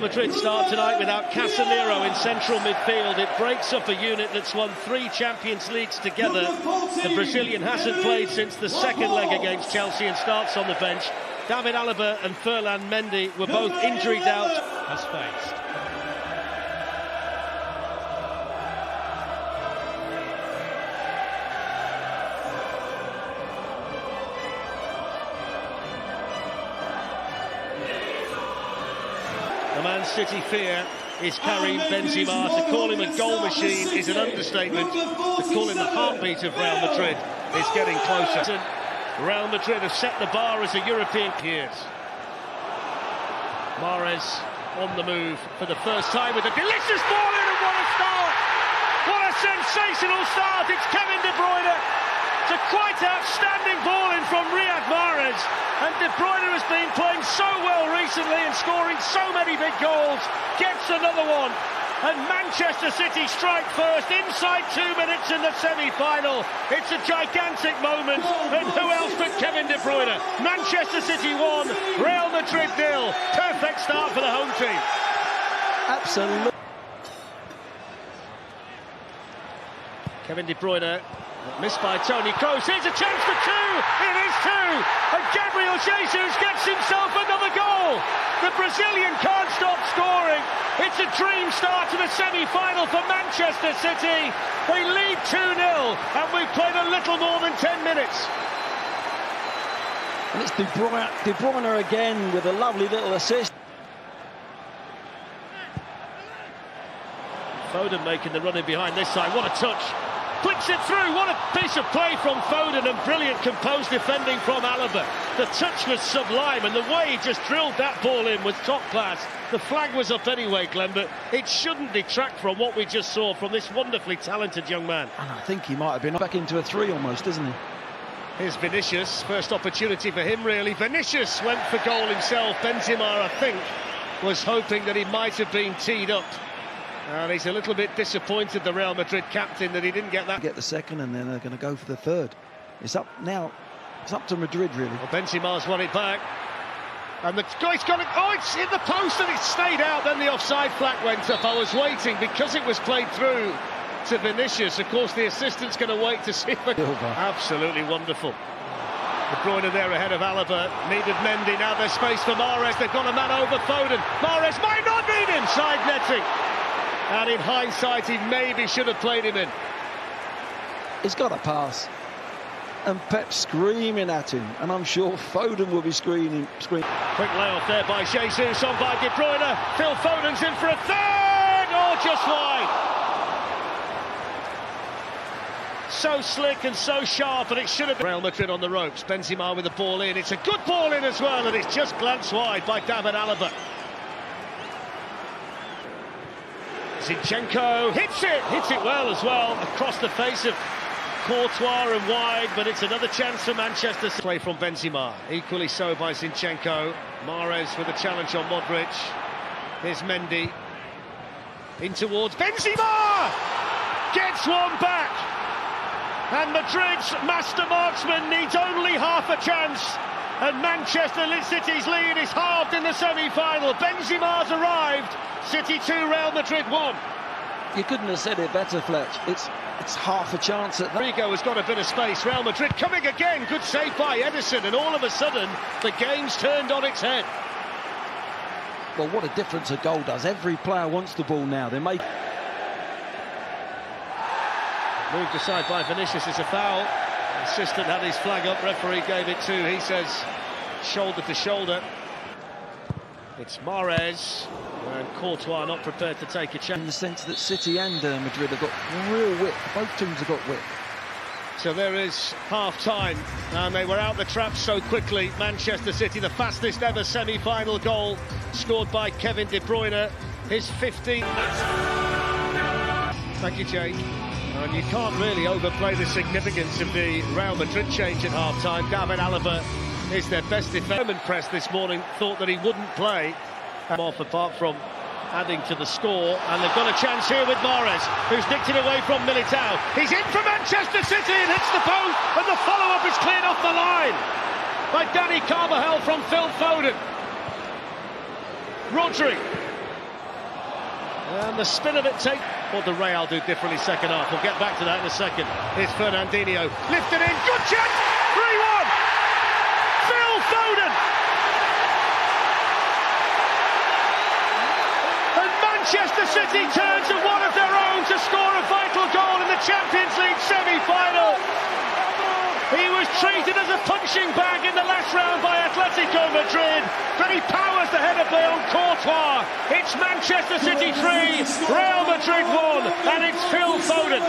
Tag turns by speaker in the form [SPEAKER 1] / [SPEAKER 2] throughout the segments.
[SPEAKER 1] Madrid start tonight without Casemiro in central midfield. It breaks up a unit that's won 3 Champions Leagues together. The Brazilian hasn't played since the second leg against Chelsea and starts on the bench. David Alaba and Ferland Mendy were both injury out. Has faced. The Man City fear is Karim Benzema. To call him a goal machine is an understatement. To call him the heartbeat of Real Madrid is getting closer. Real Madrid have set the bar as a European peers. Mahrez on the move for the first time with a delicious ball in, and what a start! What a sensational start! It's Kevin De Bruyne. It's a quite outstanding ball in from Riyad Mahrez, and De Bruyne has been playing so well recently and scoring so many big goals. Gets another one, and Manchester City strike first inside 2 minutes in the semi-final. It's a gigantic moment, and who else but Kevin De Bruyne? Manchester City 1, Real Madrid 0. Perfect start for the home team.
[SPEAKER 2] Absolutely.
[SPEAKER 1] Kevin De Bruyne, missed by Toni Kroos. Here's a chance for 2. It is 2. And Gabriel Jesus gets himself another goal. The Brazilian can't stop scoring. It's a dream start to the semi-final for Manchester City. They lead 2-0, and we've played a little more than 10 minutes.
[SPEAKER 2] And it's De Bruyne again with a lovely little assist.
[SPEAKER 1] Foden making the run in behind this side. What a touch. Flicks it through. What a piece of play from Foden, and brilliant composed defending from Alaba. The touch was sublime, and the way he just drilled that ball in was top class. The flag was up anyway, Glenn, but it shouldn't detract from what we just saw from this wonderfully talented young man.
[SPEAKER 2] And I think he might have been back into a 3 almost, isn't he?
[SPEAKER 1] Here's Vinicius, first opportunity for him really. Vinicius went for goal himself. Benzema, I think, was hoping that he might have been teed up. And he's a little bit disappointed, the Real Madrid captain, that he didn't get that.
[SPEAKER 2] Get the second, and then they're going to go for the third. It's up now. It's up to Madrid, really.
[SPEAKER 1] Well, Benzema's won it back. And the guy's got it. Oh, it's in the post, and it's stayed out. Then the offside flag went up. I was waiting because it was played through to Vinicius. Of course, the assistant's going to wait to see if it... Absolutely wonderful. De Bruyne there ahead of Alaba. Needed Mendy. Now there's space for Mahrez. They've got a man over Foden. Mahrez might not need him. Side netting. And in hindsight, he maybe should have played him in.
[SPEAKER 2] He's got a pass. And Pep's screaming at him. And I'm sure Foden will be screaming. Quick
[SPEAKER 1] layoff there by Jesus, on by De Bruyne. Phil Foden's in for a third. Oh, just wide. So slick and so sharp, and it should have been. Real Madrid on the ropes. Benzema with the ball in. It's a good ball in as well, and it's just glanced wide by David Alaba. Zinchenko hits it well as well, across the face of Courtois and wide, but it's another chance for Manchester City. Play from Benzema, equally so by Zinchenko. Mahrez with a challenge on Modric. Here's Mendy. In towards Benzema! Gets one back! And Madrid's master marksman needs only half a chance. And Manchester City's lead is halved in the semi-final. Benzema's arrived. City 2, Real Madrid 1.
[SPEAKER 2] You couldn't have said it better, Fletch. It's half a chance at that.
[SPEAKER 1] Rodrygo has got a bit of space. Real Madrid coming again. Good save by Edison. And all of a sudden, the game's turned on its head.
[SPEAKER 2] Well, what a difference a goal does. Every player wants the ball now. They make...
[SPEAKER 1] Moved aside by Vinicius, it's a foul. The assistant had his flag up, referee gave it too. He says shoulder to shoulder. It's Mahrez, and Courtois not prepared to take a chance.
[SPEAKER 2] In the sense that City and Madrid have got real width. Both teams have got width.
[SPEAKER 1] So there is half-time, and they were out the trap so quickly. Manchester City, the fastest ever semi-final goal, scored by Kevin De Bruyne, his 15th. Thank you, Jake. And you can't really overplay the significance of the Real Madrid change at half-time. David Alaba is their best defender. Press this morning thought that he wouldn't play. Off apart from adding to the score, and they've got a chance here with Mahrez, who's nicked it away from Militao. He's in for Manchester City and hits the post, and the follow-up is cleared off the line by Dani Carvajal from Phil Foden. Rodri And the spin of it take what the Real do differently second half. We'll get back to that in a second. Here's Fernandinho, lifted in, good chance, 3-1. Phil Foden. And Manchester City turn to one of their own to score a vital goal in the Champions League semi-final. He was treated as a punching bag in the last round by Atletico Madrid, but he powers the header play on Courtois. It's Manchester City 3, Real Madrid 1, and it's Phil Foden.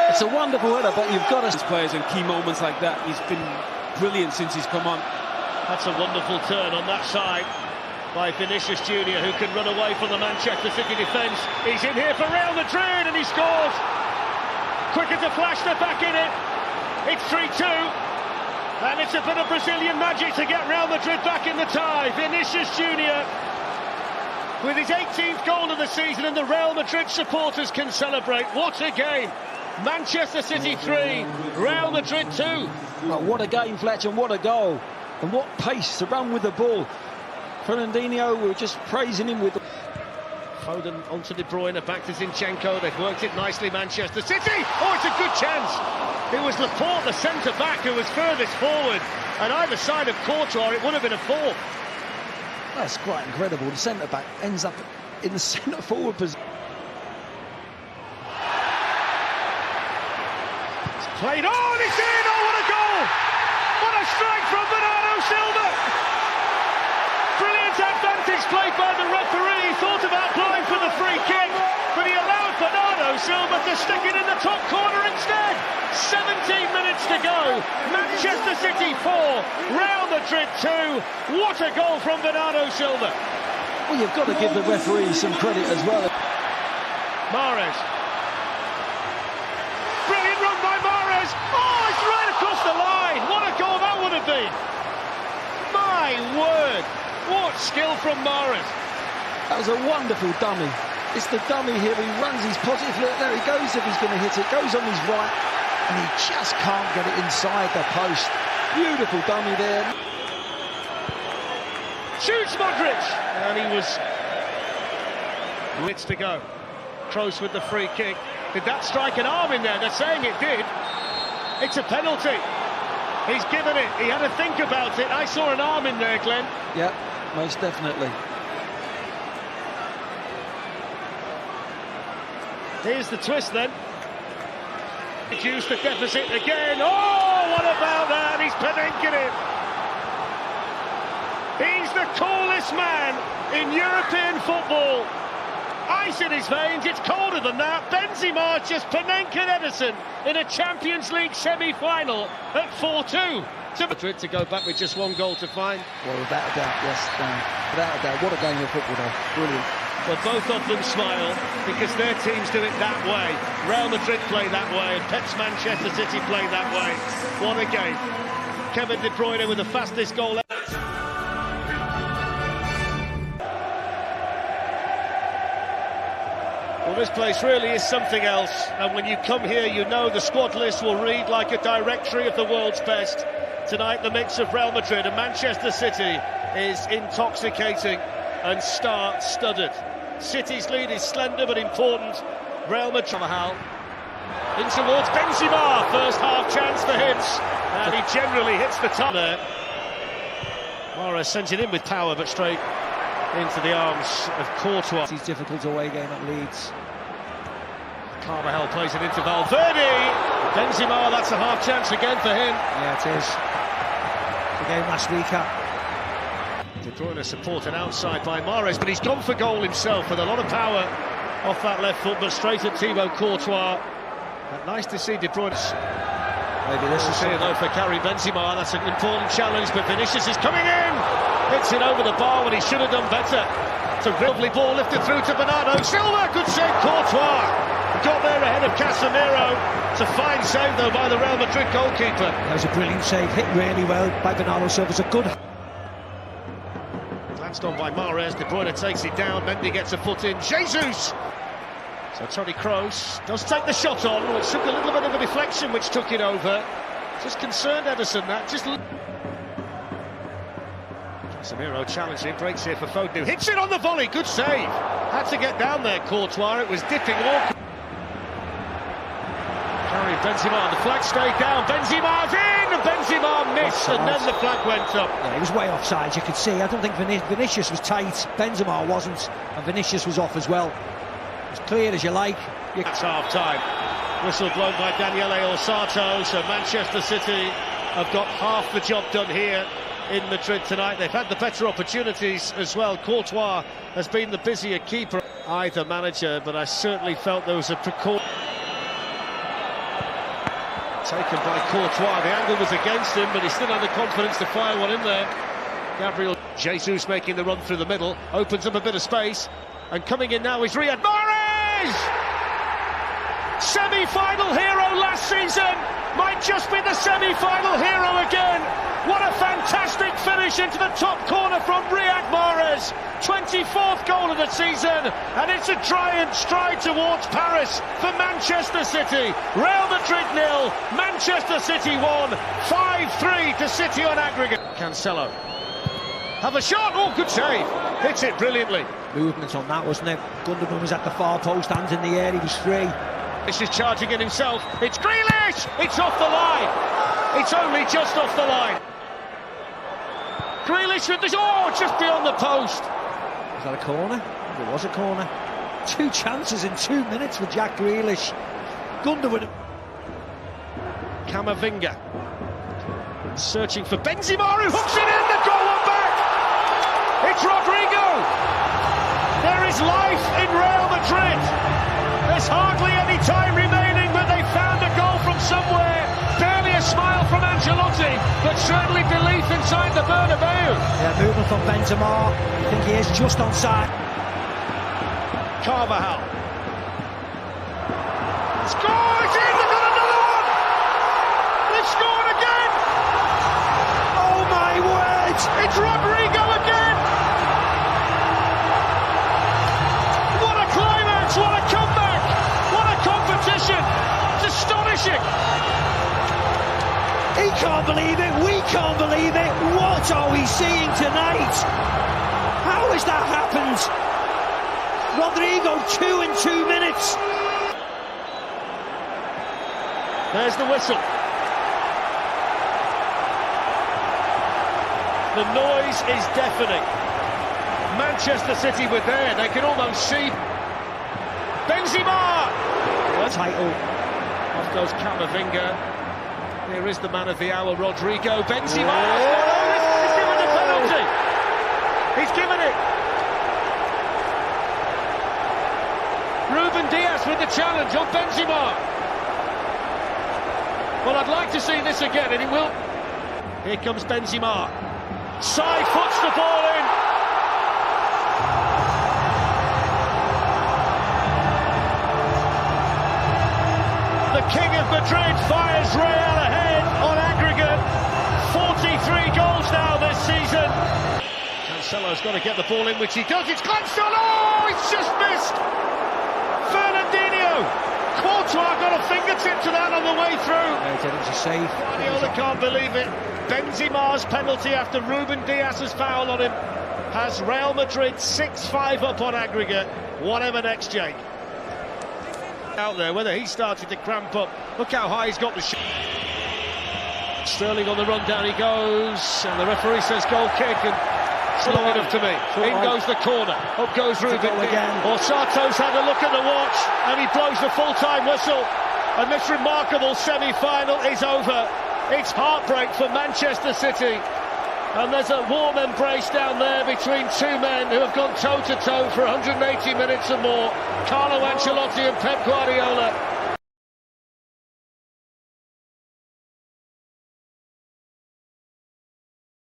[SPEAKER 3] It's a wonderful header, but you've got to players in key moments like that. He's been brilliant since he's come on.
[SPEAKER 1] That's a wonderful turn on that side by Vinicius Junior, who can run away from the Manchester City defence. He's in here for Real Madrid, and he scores. Quicker to flash, they're back in it. It's 3-2. And it's a bit of Brazilian magic to get Real Madrid back in the tie. Vinicius Junior with his 18th goal of the season, and the Real Madrid supporters can celebrate. What a game. Manchester City 3, Real Madrid 2.
[SPEAKER 2] Oh, what a game, Fletcher, and what a goal. And what pace to run with the ball. Fernandinho, we were just praising him with...
[SPEAKER 1] Foden onto De Bruyne, back to Zinchenko. They've worked it nicely, Manchester City. Oh, it's a good chance. It was Laporte, the centre-back, who was furthest forward. And either side of Courtois, it would have been a foul.
[SPEAKER 2] That's quite incredible. The centre-back ends up in the centre-forward position.
[SPEAKER 1] It's played on, it's in. Oh, what a goal. What a strike from Bernardo Silva. Brilliant advantage played by the referee. He thought about blowing for the free kick, but he allowed Bernardo Silva to stick it in the top corner instead. 17 minutes to go. Manchester City 4, Real Madrid 2. What a goal from Bernardo Silva.
[SPEAKER 2] Well, you've got to give the referee some credit as well.
[SPEAKER 1] Mahrez. Brilliant run by Mahrez. Oh, it's right across the line. What a goal that would have been. My word. What skill from Mahrez.
[SPEAKER 2] That was a wonderful dummy. It's the dummy here. He runs his positive. Look, there he goes if he's going to hit it. Goes on his right, and he just can't get it inside the post. Beautiful dummy there.
[SPEAKER 1] Shoots Modric. And he was... Minutes to go. Kroos with the free kick. Did that strike an arm in there? They're saying it did. It's a penalty. He's given it. He had to think about it. I saw an arm in there, Glenn.
[SPEAKER 2] Yeah, most definitely.
[SPEAKER 1] Here's the twist then. Reduce the deficit again. Oh, what about that? He's penenking it. He's the coolest man in European football. Ice in his veins, it's colder than that. Benzema just penenking Edison in a Champions League semi-final at 4-2. To Madrid to go back with just one goal to find.
[SPEAKER 2] Well, without a doubt, yes, without a doubt. What a game of football, though. Brilliant.
[SPEAKER 1] Well, both of them smile because their teams do it that way. Real Madrid play that way, and Pep's Manchester City play that way. What a game. Kevin De Bruyne with the fastest goal ever. Well, this place really is something else, and when you come here, you know the squad list will read like a directory of the world's best. Tonight, the mix of Real Madrid and Manchester City is intoxicating and star-studded. City's lead is slender but important. Real Madrid in towards Benzema. First half chance for hits, and he generally hits the top there. Mahrez sends it in with power, but straight into the arms of Courtois.
[SPEAKER 2] He's difficult away game at Leeds.
[SPEAKER 1] Carvajal plays it into Valverde. Benzema, that's a half chance again for him.
[SPEAKER 2] Yeah, it is. The game last week up.
[SPEAKER 1] De Bruyne supported outside by Mahrez, but he's gone for goal himself with a lot of power off that left foot, but straight at Thibaut Courtois. But nice to see De Bruyne.
[SPEAKER 2] Maybe this is
[SPEAKER 1] here though for Karim Benzema. That's an important challenge, but Vinicius is coming in. Hits it over the bar when he should have done better. It's a lovely ball lifted through to Bernardo Silva. Good save, Courtois. Got there ahead of Casemiro. It's a fine save though by the Real Madrid goalkeeper.
[SPEAKER 4] That was a brilliant save, hit really well by Bernardo Silva. It's a good...
[SPEAKER 1] Glanced on by Mahrez. De Bruyne takes it down. Mendy gets a foot in. Jesus! So Toni Kroos does take the shot on. It took a little bit of a deflection which took it over. Just concerned Edison that. Just Samiro challenging, breaks here for Foden, hits it on the volley, good save. Had to get down there, Courtois, it was dipping awkward. Karim Benzema, the flag stayed down, Benzema's in, and Benzema missed, and then the flag went up.
[SPEAKER 4] Yeah, he was way offside, you could see. I don't think Vinicius was tight, Benzema wasn't, and Vinicius was off as well. As clear as you like.
[SPEAKER 1] That's half-time. Whistle blown by Daniele Orsato, so Manchester City have got half the job done here in Madrid tonight. They've had the better opportunities as well. Courtois has been the busier keeper, either manager, but I certainly felt there was a precaution taken by Courtois. The angle was against him, but he still had the confidence to fire one in there. Gabriel Jesus making the run through the middle, opens up a bit of space, and coming in now is Riyad Mahrez! Semi-final hero last season, might just be the semi-final hero again. What a fantastic finish into the top corner from Riyad Mahrez. 24th goal of the season, and it's a giant stride towards Paris for Manchester City. Real Madrid 0, Manchester City 1, 5-3 to City on aggregate. Cancelo have a shot, oh good save, hits it brilliantly.
[SPEAKER 4] Movement on that, wasn't it? Gundogan was at the far post, hands in the air, he was free.
[SPEAKER 1] This is charging in himself, it's Grealish! It's off the line, it's only just off the line. Grealish with this, oh, just beyond the post.
[SPEAKER 4] Was that a corner? It was a corner. 2 chances in 2 minutes for Jack Grealish. Gundogan.
[SPEAKER 1] Camavinga searching for Benzema, who hooks it in, the goal one back. It's Rodrygo. There is life in Real Madrid. There's hardly any time remaining, but they found a goal from somewhere. Barely a smile from Ancelotti, but certainly belief inside the Bernabeu.
[SPEAKER 4] Yeah, movement from Benzema. I think he is just onside.
[SPEAKER 1] Carvajal. Score! It's in! They've got another one! They've scored again!
[SPEAKER 4] Oh my word!
[SPEAKER 1] It's Rodrygo again! What a climax! What a comeback! What a competition! It's astonishing!
[SPEAKER 4] He can't believe it, we can't believe it. What are we seeing tonight? How has that happened? Rodrygo 2 in 2 minutes.
[SPEAKER 1] There's the whistle. The noise is deafening. Manchester City were there, they can almost see. Benzema!
[SPEAKER 4] Title.
[SPEAKER 1] Off goes Camavinga. Here is the man of the hour, Rodrygo. Benzema has given a penalty. He's given it. Ruben Dias with the challenge on Benzema. Well, I'd like to see this again, and it will. Here comes Benzema. Side foots the ball in. The King of Madrid fires Real ahead on aggregate. 43 goals now this season. Cancelo's got to get the ball in, which he does. It's glanced on. Oh, it's just missed. Fernandinho. Courtois got a fingertip to that on the way through.
[SPEAKER 4] It was a save.
[SPEAKER 1] Guardiola can't believe it. Benzema's penalty after Ruben Dias's foul on him has Real Madrid 6-5 up on aggregate. Whatever next, Jake. Out there, whether he started to cramp up. Look how high he's got the shot. Sterling on the run, down he goes, and the referee says goal kick, and it's long enough to me. In goes the corner, up goes Ruben
[SPEAKER 4] again.
[SPEAKER 1] Orsato's had a look at the watch, and he blows the full-time whistle, and this remarkable semi-final is over. It's heartbreak for Manchester City, and there's a warm embrace down there between two men who have gone toe-to-toe for 180 minutes or more. Carlo Ancelotti and Pep Guardiola.